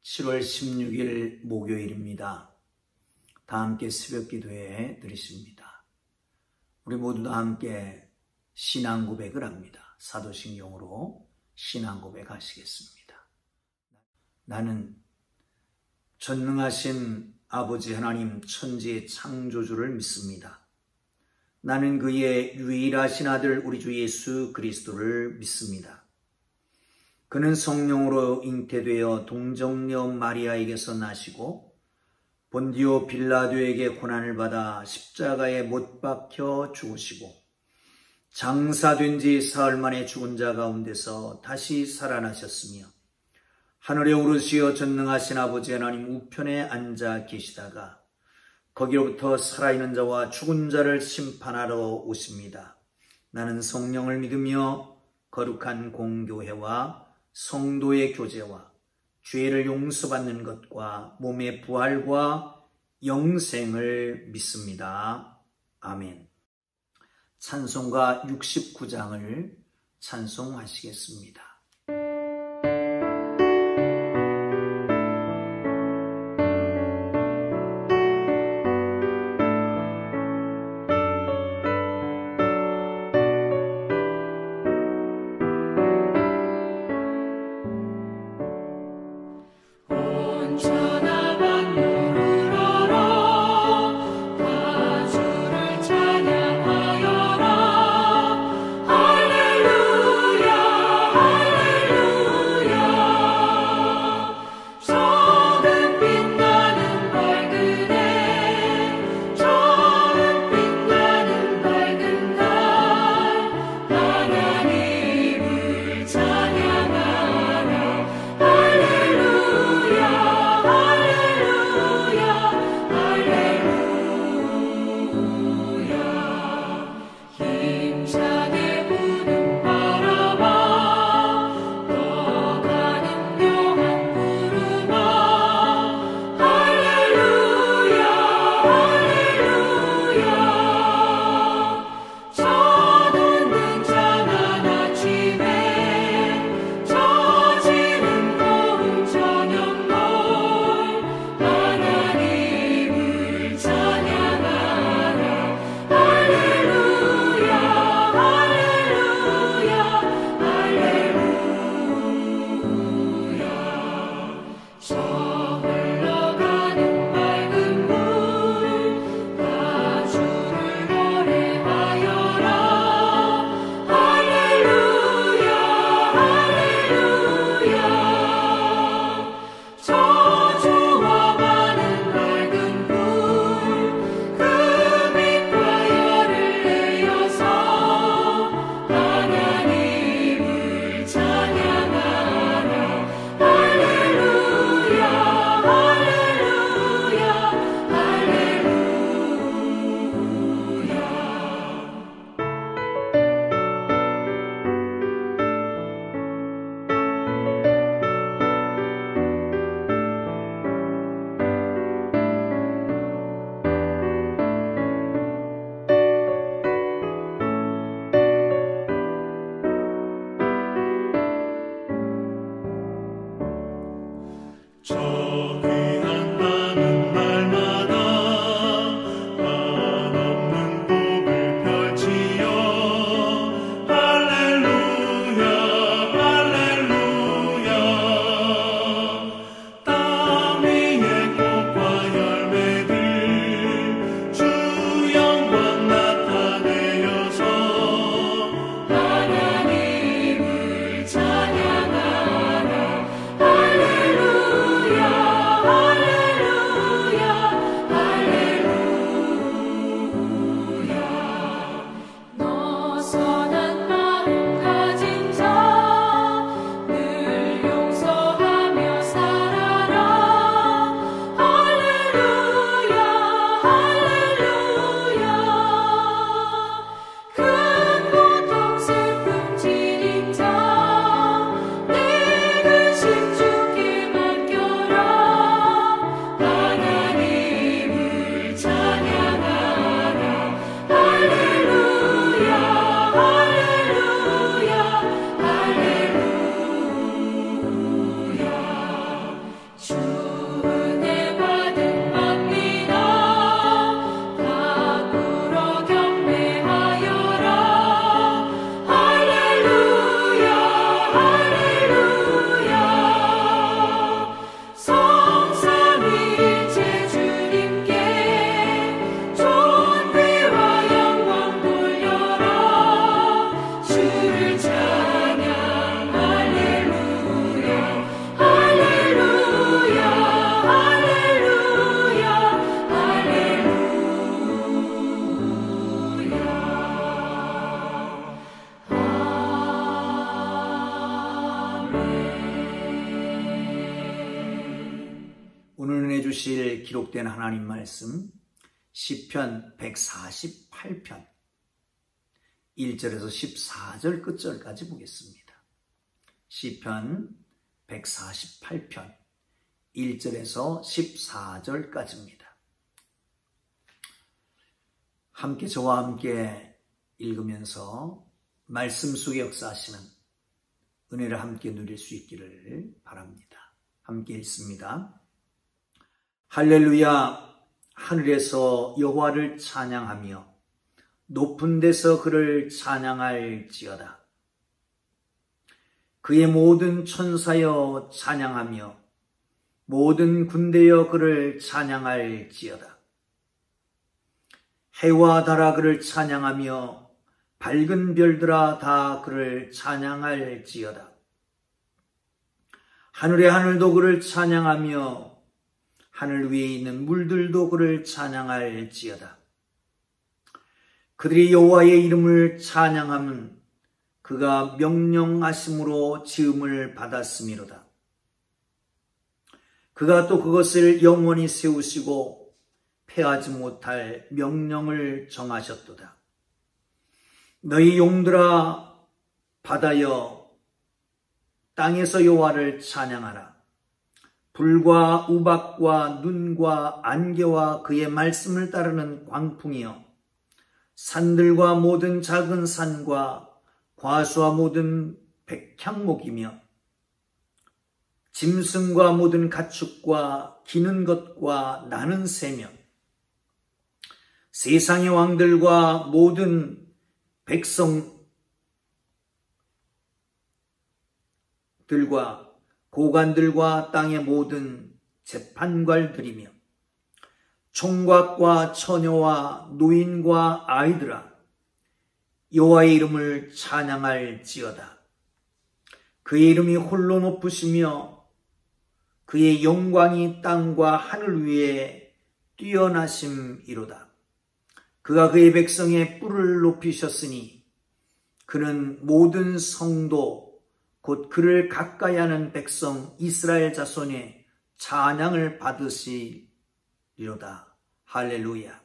7월 16일 목요일입니다. 다 함께 새벽 기도회 드리십니다. 우리 모두 다 함께 신앙 고백을 합니다. 사도신경으로 신앙 고백하시겠습니다. 나는 전능하신 아버지 하나님 천지의 창조주를 믿습니다. 나는 그의 유일하신 아들 우리 주 예수 그리스도를 믿습니다. 그는 성령으로 잉태되어 동정녀 마리아에게서 나시고 본디오 빌라도에게 고난을 받아 십자가에 못 박혀 죽으시고 장사된 지 사흘 만에 죽은 자 가운데서 다시 살아나셨으며 하늘에 오르시어 전능하신 아버지 하나님 우편에 앉아 계시다가 거기로부터 살아있는 자와 죽은 자를 심판하러 오십니다. 나는 성령을 믿으며 거룩한 공교회와 성도의 교제와 죄를 용서받는 것과 몸의 부활과 영생을 믿습니다. 아멘. 찬송가 69장을 찬송하시겠습니다. 할렐루야 주실 기록된 하나님 말씀 시편 148편 1절에서 14절 끝절까지 보겠습니다. 시편 148편 1절에서 14절까지입니다. 함께 저와 함께 읽으면서 말씀 속에 역사하시는 은혜를 함께 누릴 수 있기를 바랍니다. 함께 읽습니다. 할렐루야. 하늘에서 여호와를 찬양하며 높은 데서 그를 찬양할지어다. 그의 모든 천사여 찬양하며 모든 군대여 그를 찬양할지어다. 해와 달아 그를 찬양하며 밝은 별들아 다 그를 찬양할지어다. 하늘의 하늘도 그를 찬양하며 하늘 위에 있는 물들도 그를 찬양할지어다. 그들이 여호와의 이름을 찬양함은 그가 명령하심으로 지음을 받았음이로다. 그가 또 그것을 영원히 세우시고 패하지 못할 명령을 정하셨도다. 너희 용들아 바다여 땅에서 여호와를 찬양하라. 불과 우박과 눈과 안개와 그의 말씀을 따르는 광풍이여 산들과 모든 작은 산과 과수와 모든 백향목이며 짐승과 모든 가축과 기는 것과 나는 새며 세상의 왕들과 모든 백성들과 고관들과 땅의 모든 재판관들이며 총각과 처녀와 노인과 아이들아 여호와의 이름을 찬양할지어다. 그의 이름이 홀로 높으시며 그의 영광이 땅과 하늘 위에 뛰어나심이로다. 그가 그의 백성의 뿔을 높이셨으니 그는 모든 성도 곧 그를 가까이 하는 백성 이스라엘 자손의 찬양을 받으시리로다. 할렐루야.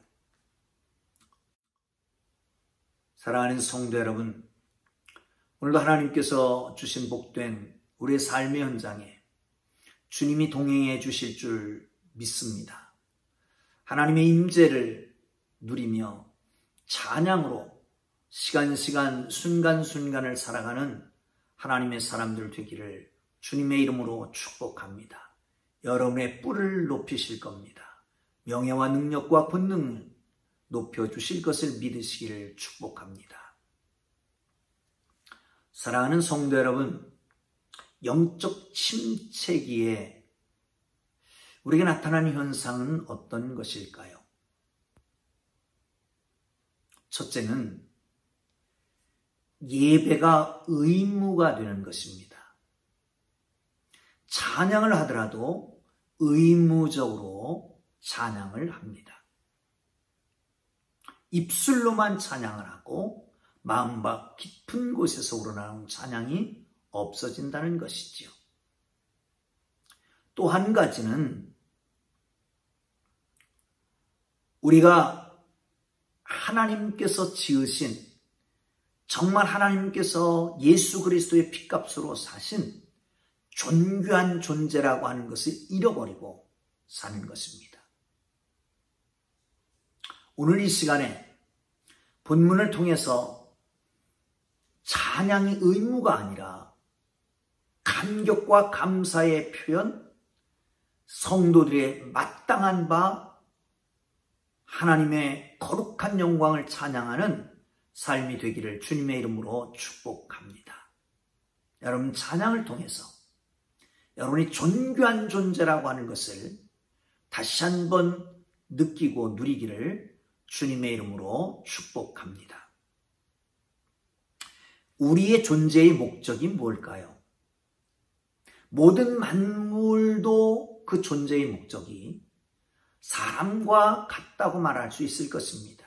사랑하는 성도 여러분, 오늘도 하나님께서 주신 복된 우리의 삶의 현장에 주님이 동행해 주실 줄 믿습니다. 하나님의 임재를 누리며 찬양으로 시간 순간순간을 살아가는 하나님의 사람들 되기를 주님의 이름으로 축복합니다. 여러분의 뿔을 높이실 겁니다. 명예와 능력과 권능을 높여주실 것을 믿으시기를 축복합니다. 사랑하는 성도 여러분, 영적 침체기에 우리에게 나타나는 현상은 어떤 것일까요? 첫째는 예배가 의무가 되는 것입니다. 찬양을 하더라도 의무적으로 찬양을 합니다. 입술로만 찬양을 하고 마음과 깊은 곳에서 우러나오는 찬양이 없어진다는 것이지요. 또 한 가지는 우리가 하나님께서 지으신 정말 하나님께서 예수 그리스도의 피값으로 사신 존귀한 존재라고 하는 것을 잃어버리고 사는 것입니다. 오늘 이 시간에 본문을 통해서 찬양이 의무가 아니라 감격과 감사의 표현, 성도들의 마땅한 바 하나님의 거룩한 영광을 찬양하는 삶이 되기를 주님의 이름으로 축복합니다. 여러분, 찬양을 통해서 여러분이 존귀한 존재라고 하는 것을 다시 한번 느끼고 누리기를 주님의 이름으로 축복합니다. 우리의 존재의 목적이 뭘까요? 모든 만물도 그 존재의 목적이 사람과 같다고 말할 수 있을 것입니다.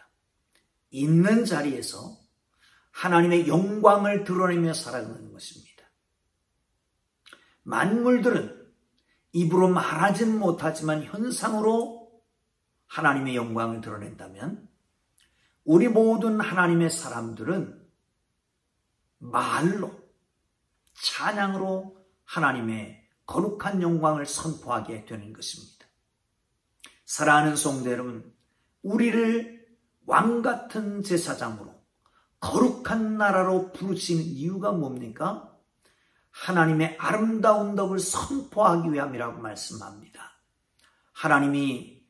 있는 자리에서 하나님의 영광을 드러내며 살아가는 것입니다. 만물들은 입으로 말하지는 못하지만 현상으로 하나님의 영광을 드러낸다면 우리 모든 하나님의 사람들은 말로, 찬양으로 하나님의 거룩한 영광을 선포하게 되는 것입니다. 사랑하는 성도 여러분, 우리를 왕같은 제사장으로 거룩한 나라로 부르시는 이유가 뭡니까? 하나님의 아름다운 덕을 선포하기 위함이라고 말씀합니다. 하나님이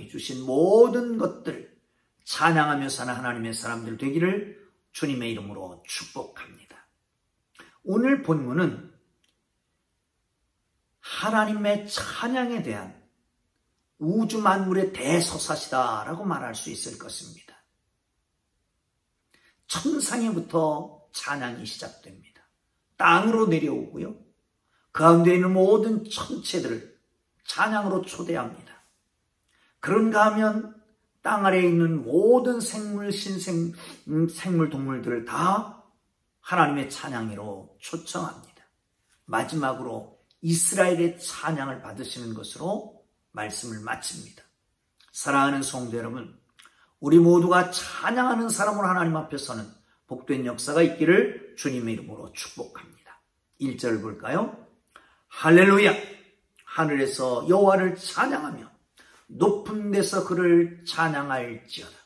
주신 모든 것들 찬양하며 사는 하나님의 사람들 되기를 주님의 이름으로 축복합니다. 오늘 본문은 하나님의 찬양에 대한 우주 만물의 대서사시다라고 말할 수 있을 것입니다. 천상에부터 찬양이 시작됩니다. 땅으로 내려오고요. 그 가운데 있는 모든 천체들을 찬양으로 초대합니다. 그런가 하면 땅 아래에 있는 모든 생물, 생물, 동물들을 다 하나님의 찬양으로 초청합니다. 마지막으로 이스라엘의 찬양을 받으시는 것으로 말씀을 마칩니다. 사랑하는 성도 여러분, 우리 모두가 찬양하는 사람으로 하나님 앞에 서는 복된 역사가 있기를 주님의 이름으로 축복합니다. 1절 볼까요? 할렐루야! 하늘에서 여호와를 찬양하며 높은 데서 그를 찬양할지어다.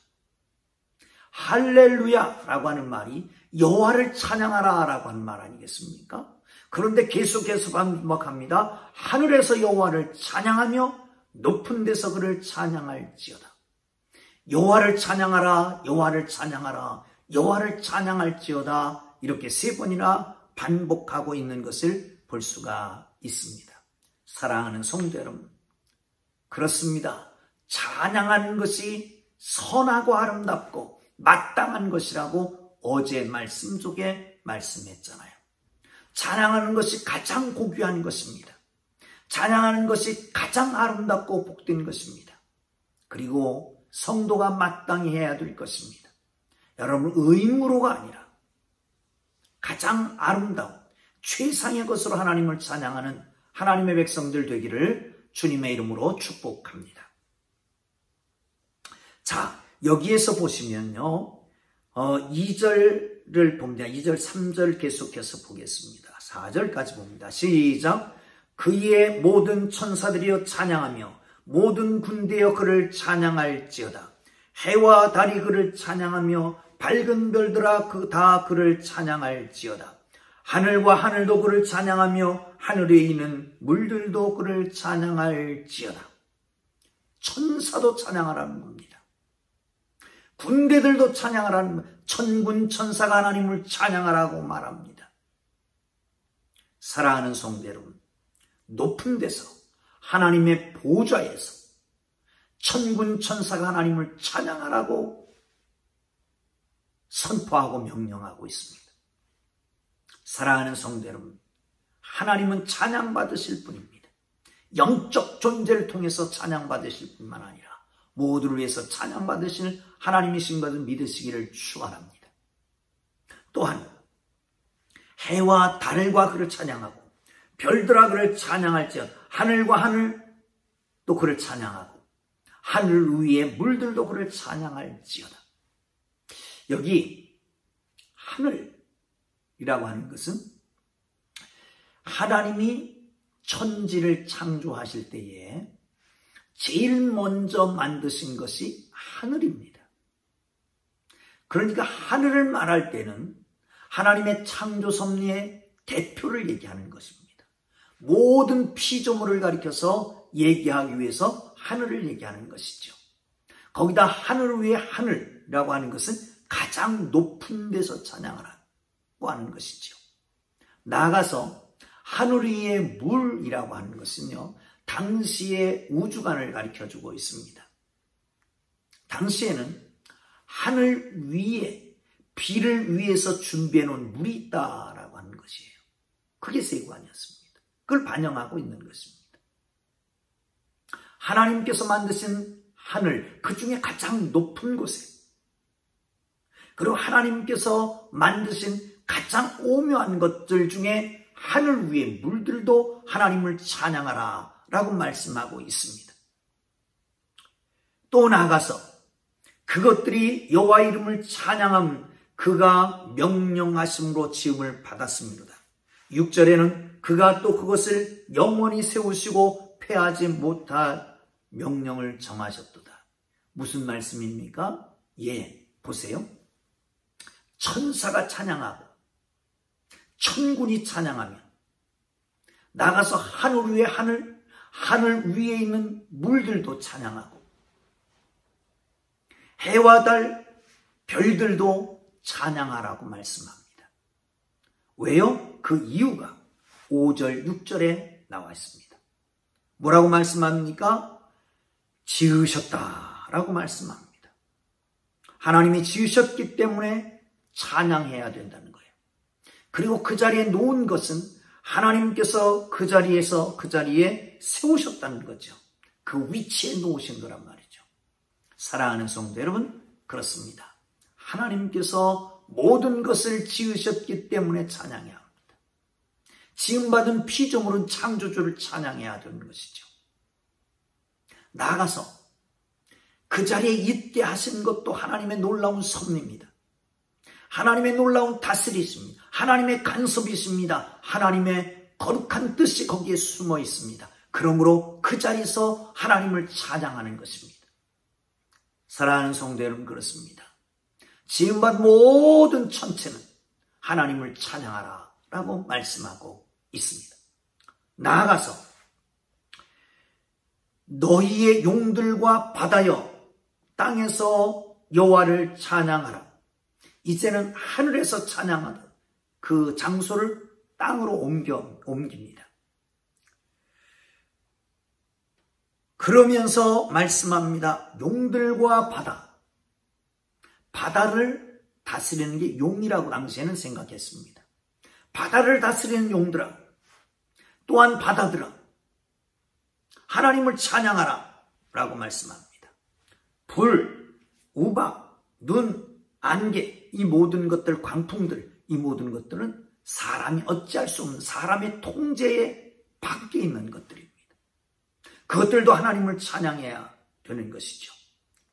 할렐루야라고 하는 말이 여호와를 찬양하라라고 하는 말 아니겠습니까? 그런데 계속해서 반복합니다. 하늘에서 여호와를 찬양하며 높은 데서 그를 찬양할지어다. 여호와를 찬양하라, 여호와를 찬양하라, 여호와를 찬양할지어다, 이렇게 3번이나 반복하고 있는 것을 볼 수가 있습니다. 사랑하는 성도 여러분, 그렇습니다. 찬양하는 것이 선하고 아름답고 마땅한 것이라고 어제 말씀 속에 말씀했잖아요. 찬양하는 것이 가장 고귀한 것입니다. 찬양하는 것이 가장 아름답고 복된 것입니다. 그리고 성도가 마땅히 해야 될 것입니다. 여러분, 의무로가 아니라 가장 아름다운 최상의 것으로 하나님을 찬양하는 하나님의 백성들 되기를 주님의 이름으로 축복합니다. 자, 여기에서 보시면요, 2절을 봅니다. 2절, 3절 계속해서 보겠습니다. 4절까지 봅니다. 시작. 그의 모든 천사들이여 찬양하며 모든 군대여 그를 찬양할지어다. 해와 달이 그를 찬양하며 밝은 별들아 다 그를 찬양할지어다. 하늘과 하늘도 그를 찬양하며 하늘에 있는 물들도 그를 찬양할지어다. 천사도 찬양하라는 겁니다. 군대들도 찬양하라는, 천군 천사가 하나님을 찬양하라고 말합니다. 사랑하는 성도 여러분, 높은 데서 하나님의 보좌에서 천군 천사가 하나님을 찬양하라고 선포하고 명령하고 있습니다. 사랑하는 성도 여러분, 하나님은 찬양받으실 분입니다. 영적 존재를 통해서 찬양받으실 뿐만 아니라 모두를 위해서 찬양받으시는 하나님이신 것을 믿으시기를 축원합니다. 또한 해와 달과 그를 찬양하고 별들아 그를 찬양할지어다. 하늘과 하늘 또 그를 찬양하고 하늘 위에 물들도 그를 찬양할지어다. 여기 하늘이라고 하는 것은 하나님이 천지를 창조하실 때에 제일 먼저 만드신 것이 하늘입니다. 그러니까 하늘을 말할 때는 하나님의 창조 섭리의 대표를 얘기하는 것입니다. 모든 피조물을 가리켜서 얘기하기 위해서 하늘을 얘기하는 것이죠. 거기다 하늘 위에 하늘이라고 하는 것은 가장 높은 데서 찬양하라고 하는 것이죠. 나아가서 하늘 위에 물이라고 하는 것은요, 당시의 우주관을 가리켜주고 있습니다. 당시에는 하늘 위에 비를 위해서 준비해 놓은 물이 있다라고 하는 것이에요. 그게 세관이었습니다. 그걸 반영하고 있는 것입니다. 하나님께서 만드신 하늘, 그 중에 가장 높은 곳에, 그리고 하나님께서 만드신 가장 오묘한 것들 중에 하늘 위의 물들도 하나님을 찬양하라 라고 말씀하고 있습니다. 또 나아가서 그것들이 여호와 이름을 찬양함 그가 명령하심으로 지음을 받았습니다. 6절에는 그가 또 그것을 영원히 세우시고 폐하지 못할 명령을 정하셨도다. 무슨 말씀입니까? 예, 보세요. 천사가 찬양하고 천군이 찬양하면 나가서 하늘 위에 하늘 위에 있는 물들도 찬양하고 해와 달 별들도 찬양하라고 말씀합니다. 왜요? 그 이유가 5절 6절에 나와 있습니다. 뭐라고 말씀합니까? 지으셨다라고 말씀합니다. 하나님이 지으셨기 때문에 찬양해야 된다는 거예요. 그리고 그 자리에 놓은 것은 하나님께서 그 자리에 세우셨다는 거죠. 그 위치에 놓으신 거란 말이죠. 사랑하는 성도 여러분, 그렇습니다. 하나님께서 모든 것을 지으셨기 때문에 찬양해야 합니다. 지음받은 피조물은 창조주를 찬양해야 되는 것이죠. 나아가서 그 자리에 있게 하신 것도 하나님의 놀라운 섭리입니다. 하나님의 놀라운 다스리십니다. 하나님의 간섭이십니다. 하나님의 거룩한 뜻이 거기에 숨어 있습니다. 그러므로 그 자리에서 하나님을 찬양하는 것입니다. 사랑하는 성도 여러분, 그렇습니다. 지음받은 모든 천체는 하나님을 찬양하라 라고 말씀하고 있습니다. 나아가서 너희의 용들과 바다여 땅에서 여호와를 찬양하라. 이제는 하늘에서 찬양하던 그 장소를 땅으로 옮깁니다. 그러면서 말씀합니다. 용들과 바다를 다스리는 게 용이라고 당시에는 생각했습니다. 바다를 다스리는 용들아, 또한 바다들아, 하나님을 찬양하라 라고 말씀합니다. 불, 우박, 눈, 안개, 이 모든 것들, 광풍들, 이 모든 것들은 사람이 어찌할 수 없는 사람의 통제에 밖에 있는 것들입니다. 그것들도 하나님을 찬양해야 되는 것이죠.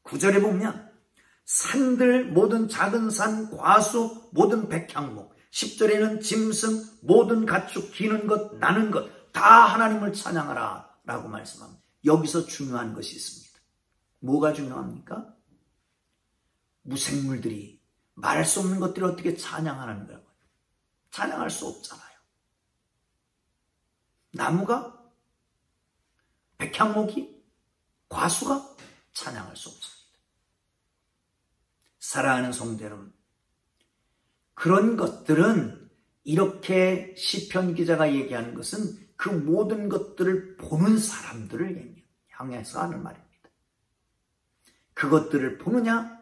9절에 보면 산들, 모든 작은 산, 과수, 모든 백향목, 10절에는 짐승, 모든 가축, 기는 것, 나는 것, 다 하나님을 찬양하라 라고 말씀합니다. 여기서 중요한 것이 있습니다. 뭐가 중요합니까? 무생물들이, 말할 수 없는 것들이 어떻게 찬양하는 거예요? 찬양할 수 없잖아요. 나무가, 백향목이, 과수가 찬양할 수 없습니다. 사랑하는 성도 여러분, 그런 것들은 이렇게 시편 기자가 얘기하는 것은 그 모든 것들을 보는 사람들을 향해서 하는 말입니다. 그것들을 보느냐?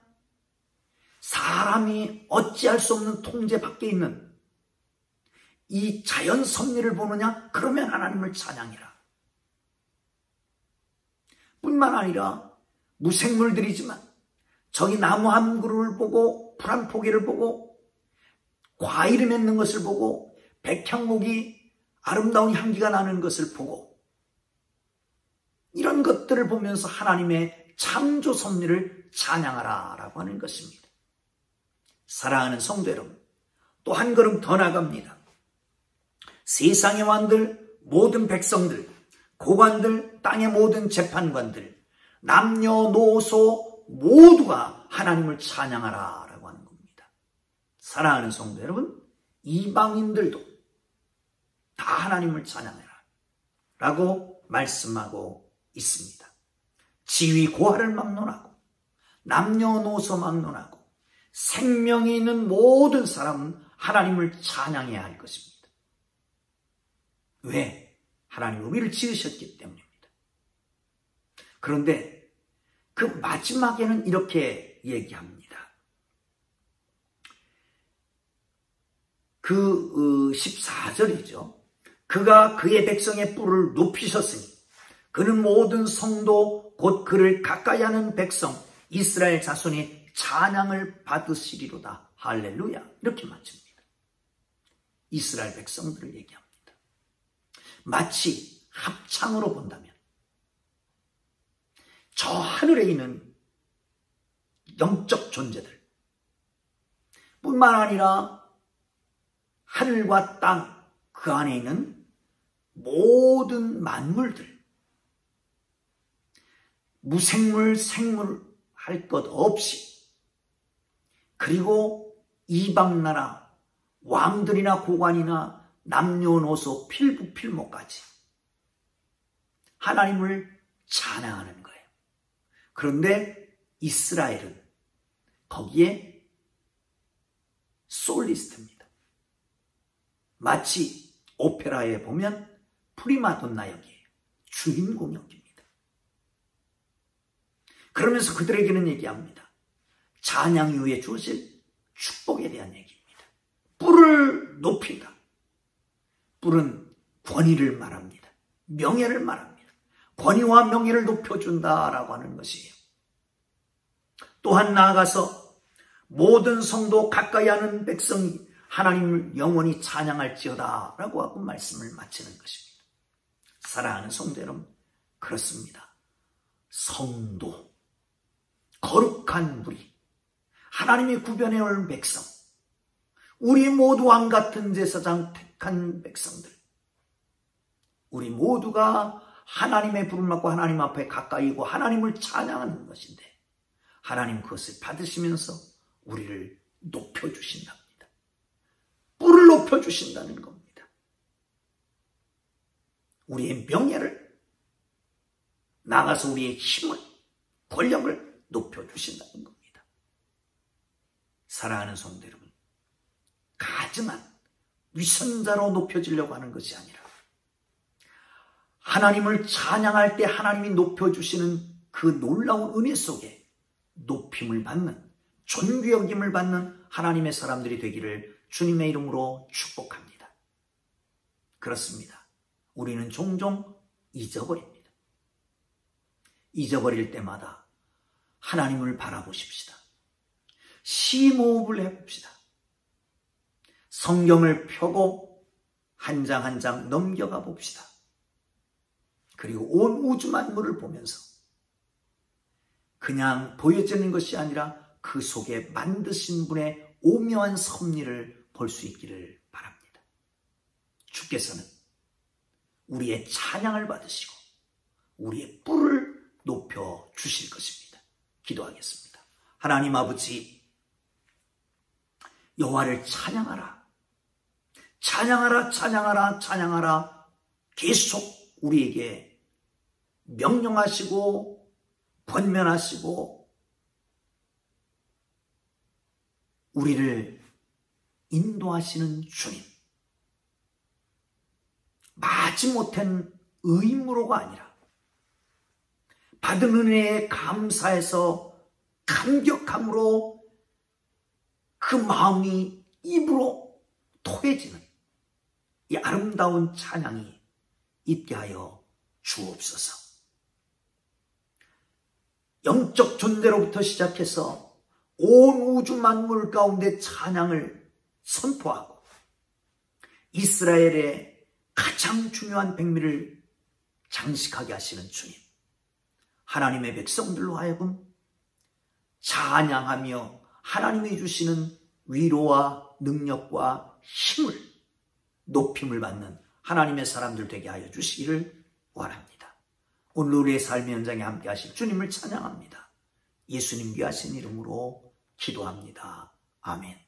사람이 어찌할 수 없는 통제 밖에 있는 이 자연 섭리를 보느냐? 그러면 하나님을 찬양해라. 뿐만 아니라 무생물들이지만 저기 나무 한 그루를 보고 풀 한 포기를 보고 과일이 맺는 것을 보고 백향목이 아름다운 향기가 나는 것을 보고 이런 것들을 보면서 하나님의 창조 섭리를 찬양하라 라고 하는 것입니다. 사랑하는 성도 여러분, 또 한 걸음 더 나갑니다. 세상의 왕들, 모든 백성들, 고관들, 땅의 모든 재판관들, 남녀노소 모두가 하나님을 찬양하라 라고 하는 겁니다. 사랑하는 성도 여러분, 이방인들도 다 하나님을 찬양해라 라고 말씀하고 있습니다. 지위 고하를 막론하고 남녀노소 막론하고 생명이 있는 모든 사람은 하나님을 찬양해야 할 것입니다. 왜? 하나님 우리를 지으셨기 때문입니다. 그런데 그 마지막에는 이렇게 얘기합니다. 그 14절이죠. 그가 그의 백성의 뿔을 높이셨으니 그는 모든 성도 곧 그를 가까이 하는 백성 이스라엘 자손이 찬양을 받으시리로다. 할렐루야. 이렇게 마칩니다. 이스라엘 백성들을 얘기합니다. 마치 합창으로 본다면 저 하늘에 있는 영적 존재들 뿐만 아니라 하늘과 땅 그 안에 있는 모든 만물들, 무생물, 생물 할 것 없이, 그리고 이방나라 왕들이나 고관이나 남녀노소 필부필모까지 하나님을 찬양하는 거예요. 그런데 이스라엘은 거기에 솔리스트입니다. 마치 오페라에 보면 프리마돈나 역이에요. 주인공 역입니다. 그러면서 그들에게는 얘기합니다. 찬양 이후에 주어질 축복에 대한 얘기입니다. 뿔을 높인다. 뿔은 권위를 말합니다. 명예를 말합니다. 권위와 명예를 높여준다라고 하는 것이에요. 또한 나아가서 모든 성도 가까이 하는 백성이 하나님을 영원히 찬양할지어다 라고 하고 말씀을 마치는 것입니다. 사랑하는 성도 여러분, 그렇습니다. 성도, 거룩한 무리, 하나님이 구별해 올 백성, 우리 모두 왕 같은 제사장 택한 백성들, 우리 모두가 하나님의 부름을 받고 하나님 앞에 가까이고 하나님을 찬양하는 것인데 하나님 그것을 받으시면서 우리를 높여주신답니다. 뿔을 높여주신다는 겁니다. 우리의 명예를, 나가서 우리의 힘을, 권력을 높여주신다는 겁니다. 사랑하는 성도 여러분, 가증한 위선자로 높여지려고 하는 것이 아니라 하나님을 찬양할 때 하나님이 높여주시는 그 놀라운 은혜 속에 높임을 받는, 존귀 여김을 받는 하나님의 사람들이 되기를 주님의 이름으로 축복합니다. 그렇습니다. 우리는 종종 잊어버립니다. 잊어버릴 때마다 하나님을 바라보십시다. 심호흡을 해봅시다. 성경을 펴고 한 장 한 장 넘겨가 봅시다. 그리고 온 우주 만물을 보면서 그냥 보여지는 것이 아니라 그 속에 만드신 분의 오묘한 섭리를 볼 수 있기를 바랍니다. 주께서는 우리의 찬양을 받으시고 우리의 뿔을 높여 주실 것입니다. 기도하겠습니다. 하나님 아버지, 여호와를 찬양하라. 찬양하라, 찬양하라, 찬양하라. 계속 우리에게 명령하시고 권면하시고 우리를 인도하시는 주님. 마지못한 의무로가 아니라 받은 은혜에 감사해서 감격함으로 그 마음이 입으로 토해지는 이 아름다운 찬양이 있게 하여 주옵소서. 영적 존재로부터 시작해서 온 우주 만물 가운데 찬양을 선포하고 이스라엘의 가장 중요한 백미를 장식하게 하시는 주님, 하나님의 백성들로 하여금 찬양하며 하나님이 주시는 위로와 능력과 힘을, 높임을 받는 하나님의 사람들 되게 하여 주시기를 원합니다. 오늘 우리의 삶의 현장에 함께 하실 주님을 찬양합니다. 예수님 귀하신 이름으로 기도합니다. 아멘.